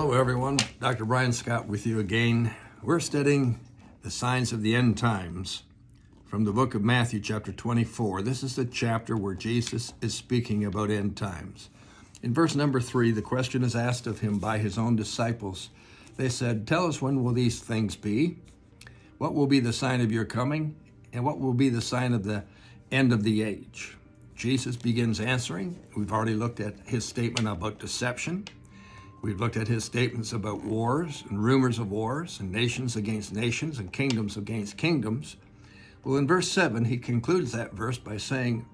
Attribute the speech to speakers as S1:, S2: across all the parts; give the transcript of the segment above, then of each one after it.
S1: Hello, everyone. Dr. Brian Scott with you again. We're studying the signs of the end times from the book of Matthew, chapter 24. This is the chapter where Jesus is speaking about end times. In verse number 3, the question is asked of him by his own disciples. They said, "Tell us, when will these things be? What will be the sign of your coming? And what will be the sign of the end of the age?" Jesus begins answering. We've already looked at his statement about deception. We've looked at his statements about wars and rumors of wars and nations against nations and kingdoms against kingdoms. Well, in verse 7, he concludes that verse by saying,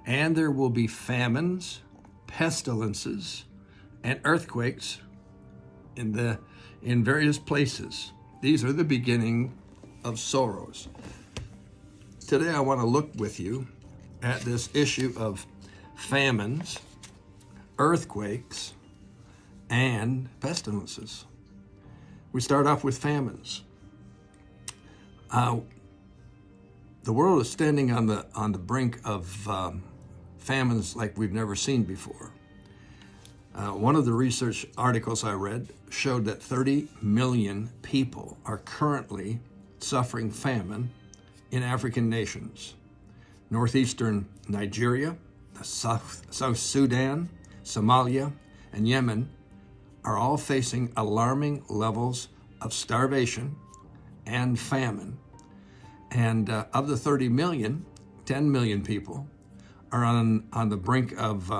S1: "And there will be famines, pestilences, and earthquakes in various places. These are the beginning of sorrows." Today, I want to look with you at this issue of famines, earthquakes, and pestilences. We start off with famines. The world is standing on the brink of famines like we've never seen before. One of the research articles I read showed that 30 million people are currently suffering famine in African nations. Northeastern Nigeria, the South Sudan, Somalia, and Yemen are all facing alarming levels of starvation and famine. And of the 30 million, 10 million people are on the brink of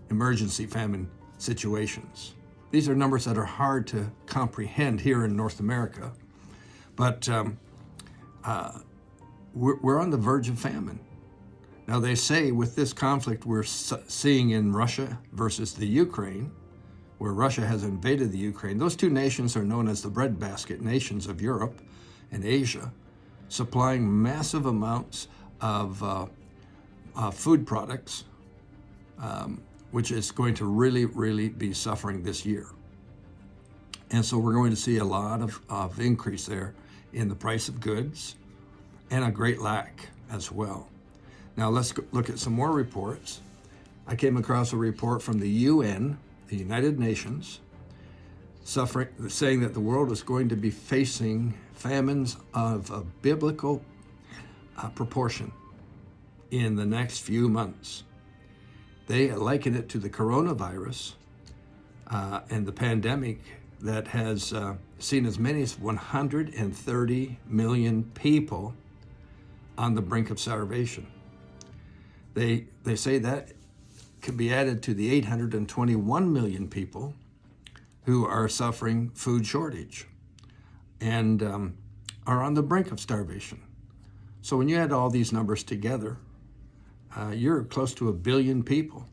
S1: emergency famine situations. These are numbers that are hard to comprehend here in North America, but we're on the verge of famine. Now, they say with this conflict we're seeing in Russia versus the Ukraine, where Russia has invaded the Ukraine, those two nations are known as the breadbasket nations of Europe and Asia, supplying massive amounts of food products, which is going to really be suffering this year. And so we're going to see a lot of increase there in the price of goods and a great lack as well. Now let's look at some more reports. I came across a report from the UN, the United Nations, saying that the world is going to be facing famines of a biblical proportion in the next few months. They liken it to the coronavirus and the pandemic that has seen as many as 130 million people on the brink of starvation. They say that could be added to the 821 million people who are suffering food shortage and are on the brink of starvation. So when you add all these numbers together, you're close to 1 billion people,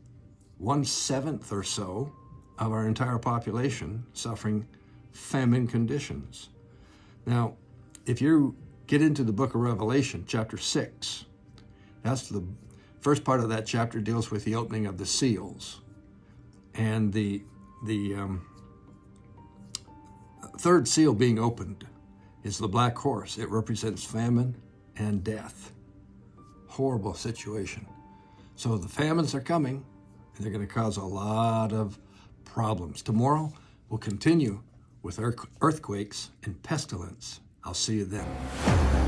S1: 1/7 or so of our entire population suffering famine conditions. Now, if you get into the book of Revelation, chapter 6, that's the first part of that chapter deals with the opening of the seals. And the third seal being opened is the black horse. It represents famine and death. Horrible situation. So the famines are coming, and they're going to cause a lot of problems. Tomorrow, we'll continue with earthquakes and pestilence. I'll see you then.